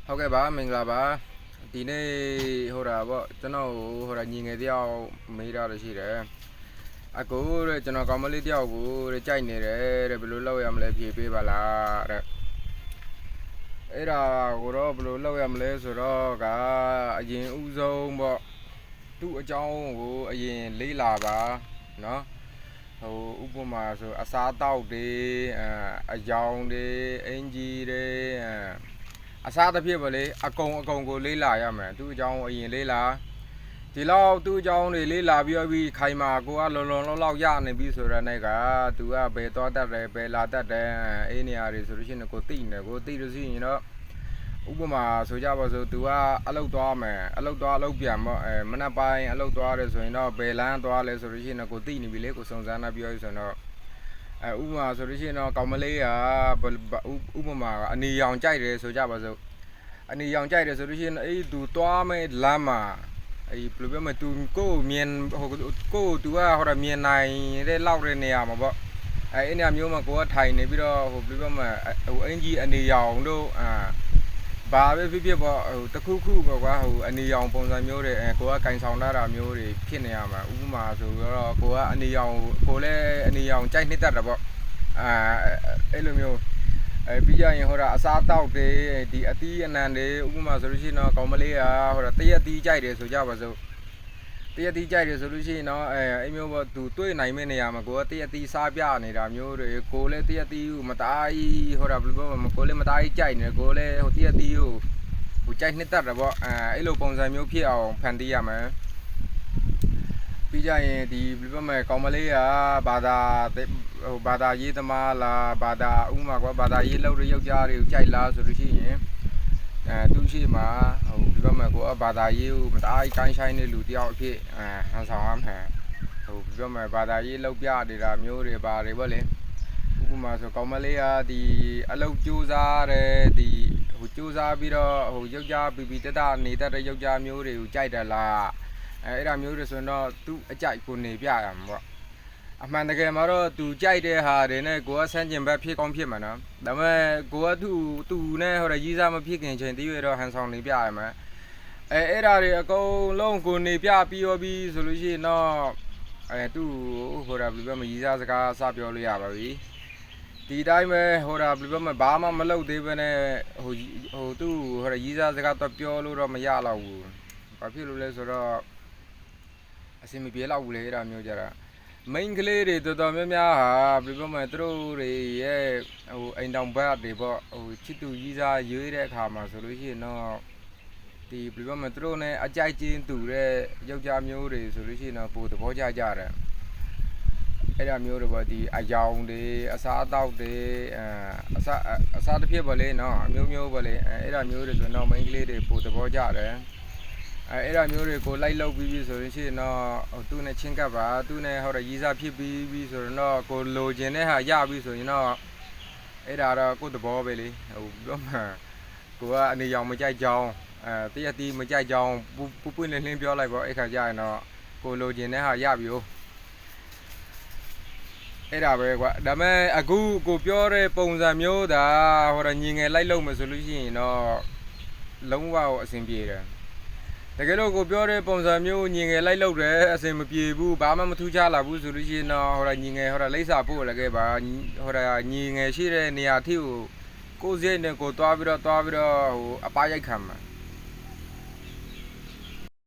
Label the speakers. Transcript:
Speaker 1: ဟုတ်ကဲ့ပါမင်္ဂလာပါဒီနေ့ဟိုတာပေါ့ကျွန်တော်ဟိုတာညီငယ်တယောက်မေးတာလို့ရှိတယ်အကိုတဲ့ကျွန်တော်ကောင်မလေးတယောက်ကိုတဲ့ကြိုက်နေတယ်တဲ့ဘယ်လိုလုပ်ရမလဲဖြေပေးပါလားတဲ့အဲ့ဒါကိုတော့ဘယ်လိုလုပ်ရမလဲဆိုတော့ကအရင်ဥဆုံးပေါ့သူ့အကြောင်းကိုအရင်လေးလာပါနော်ဟိုဥပမာဆိုအစားတောက်တွေအယောင်တွေအင်ကြီးတွေအစားတစ်ဖြစ်ပါလေအကုန်ကိုလေးလာရမယ်သူ့အကြောင်းအရင်လေးလာဒီလောက်သူ့အကြောင်းတွေလေးလာပြီးခိုင်မာကိုကလုံလောက်ရနေပြီဆိုတော့ကသူကဘယ်သွားတတ်တယ်ဘယ်လာတတ်တယ်အေးနေရာတွေဆိုလို့ရှိရင်ကိုသိနေကိုသိလို့ရှိရင်တော့ဥပမာဆိုကြပါစို့သူကအလုပ်သွားမယ်အလုပ်ပြန်ပေါ့မနက်ပိုင်းအလုပ်သွားတယ်ဆိုရင်တော့ဘယ်လမ်းသွားလဲဆိုလို့ရှိရင်ကိုသိနေပြီလေကိုစုံစမ်းတာပြောရဆိုတော့ဥပမာဆိုလို့ရှိရင်တော့ကောင်မလေးကဥပမာအနေရောင်ကြိုက်တယ်ဆိုကြပါစို့အနေရောင်ကြိုက်တယ်ဆိုလို့ရှိရင်အေးသူသွားမဲ့လမ်းမှာအေးဘယ်လိုပြောမလဲသူကိုမြင်ဟိုကိုသူကဟိုတာမြင်နိုင်တဲ့လောက်တဲ့နေရာမှာပေါ့အဲ့နေရာမျိုးမှာကိုကထိုင်နေပြီးတော့ဟိုဘယ်လိုပြောမလဲဟိုအင်ကြီးအနေရောင်တို့ဘာပဲဖြစ်ပေါ့ဟိုတခုပေါ့ကွာဟိုအနေရောင်ပုံစံမျိုးတွေကိုကကင်ဆောင်တာမျိုးတွေဖြစ်နေရမှာဥပမာဆိုတော့ကိုကအနေရောင်ကိုလည်းအနေရောင်ကြိုက်နှစ်တတ်တာပေါ့အဲ့လိုမျိုးပြီးကြရင်ဟိုတာအစားတောက်တွေဒီအသီးအနှံတွေဥပမာဆိုလို့ရှိရင်တော့ကောင်မလေးကဟိုတာတရက်သီးကြိုက်တယ်ဆိုကြပါစို့တရက်သီးကြိုက်တယ်ဆိုလို့ရှိရင်တော့အဲ့မျိုးပေါ့သူတွေ့နိုင်မဲ့နေရာမှာကိုကတရက်သီးစားပြနေတာမျိုးတွေကိုလည်းတရက်သီးကိုမတားကြီးဟိုတာဘယ်လိုပြောမကိုလည်းမတားကြီးကြိုက်နေကိုလည်းဟိုတရက်သီးကိုဟိုကြိုက်နှစ်တတ်တယ်ပေါ့အဲ့လိုပုံစံမျိုးဖြစ်အောင်ဖန်တီးရမယ်ပြီးကြရင်ဒီဘယ်လိုပြောမလဲကောင်မလေးကဘာသာရေးသမားလားဘာသာဥမာကွာဘာသာရေးလောက်တဲ့ယောက်ျားတွေကိုကြိုက်လားဆိုလို့ရှိရင်သူရှိမှာဟိုဘယ်လိုမှကိုဘာသာရေးကိုမတားကိုင်းဆိုင်တဲ့လူတယောက်အဖြစ်ဟန်ဆောင်ရမယ်ဟိုဘယ်လိုမှဘာသာရေးလောက်ပြနေတာမျိုးတွေပါတယ်ဗောလေဥပမာဆိုကောင်မလေးကဒီအလုပ်ကြိုးစားတယ်ဒီဟိုကြိုးစားပြီးတော့ဟိုယောက်ျားပီတနေတတ်တဲ့ယောက်ျားမျိုးတွေကိုကြိုက်တယ်လားအဲ့ဒါမျိုးတွေဆိုရင်တော့သူအကြိုက်ကိုနေပြရမှာပေါ့အမှန်တကယ်မှာတော့သူကြိုက်တဲ့ဟာတွေနဲ့ကိုကဆန်းကျင်ဘက်ဖြစ်ကောင်းဖြစ်မှာနော်ဒါပေမဲ့ကိုကသူနဲ့ဟိုရည်စားမဖြစ်ခင်ချိန်တည်းရတော့ဟန်ဆောင်နေပြရမှာအဲ့ဒါတွေအကုန်လုံးကိုနေပြပြီးရောပြီးဆိုလို့ရှိရင်တော့သူဟိုတာဘယ်လိုပြောမရည်စားစကားစပြောလို့ရပါပြီဒီတိုင်းပဲဟိုတာဘယ်လိုပြောမဘာမှမလုပ်သေးဘဲနဲ့ဟိုသူဟိုရည်စားစကားတော့ပြောလို့တော့မရတော့ဘူးဘာဖြစ်လို့လဲဆိုတော့အဆင်မပြေတော့ဘူးလေအဲ့ဒါမျိုးကြတာမိန်းကလေးတွေတော်တော်များများဟာဘယ်လိုမှသူတို့တွေရဲ့ဟိုအိမ်တောင်ဘက်တွေပေါ့ဟိုချစ်သူကြီးစားရွေးတဲ့အခါမှာဆိုလို့ရှိရင်တော့ဒီဘယ်လိုမှသူတို့ ਨੇ အကြိုက်ချင်းတူတဲ့ယောက်ျားမျိုးတွေဆိုလို့ရှိရင်တော့ပိုသဘောကျကြတယ်အဲ့ဒါမျိုးတွေပေါ့ဒီအယောင်တွေအစားအသောက်တွေအစားတစ်ဖြစ်ပေါ့လေနော်အမျိုးပေါ့လေအဲ့ဒါမျိုးတွေဆိုတော့မိန်းကလေးတွေပိုသဘောကျတယ်အဲ့ဒါမျိုးတွေကိုလိုက်လုပ်ပြီးဆိုရင်ရှိရင်တော့သူ့နဲ့ချင်းကပ်ပါသူ့နဲ့ဟိုရည်စားဖြစ်ပြီးဆိုတော့ကိုလိုချင်တဲ့ဟာရပြီးဆိုရင်တော့အဲ့ဒါတော့ကိုယ့်သဘောပဲလေဟိုပြောမှကိုကအနေရောင်မကြိုက်ကြောင်းတရက်တီးမကြိုက်ကြောင်းပူလင်းပြောလိုက်ပေါ့အဲ့ခါကျရင်တော့ကိုလိုချင်တဲ့ဟာရပြီဟုတ်အဲ့ဒါပဲကွာဒါပေမဲ့အခုကိုပြောတဲ့ပုံစံမျိုးဒါဟိုရညီငယ်လိုက်လုပ်မယ်ဆိုလို့ရှိရင်တော့လုံးဝအဆင်ပြေတယ်တကယ်လို့ကိုပြောတဲ့ပုံစံမျိုးညီငယ်လိုက်လုပ်တယ်အစင်မပြေဘူးဘာမှမထူးခြားလာဘူးဆိုလို့ရှိရင်တော့ဟိုညီငယ်ဟိုလိမ့်စာပို့လည်းခဲ့ပါဟိုညီငယ်ရှိတဲ့နေရာထိကိုကိုယ်စိတ်နဲ့ကိုသွားပြီးတော့ဟိုအပားရိုက်ခံမှာ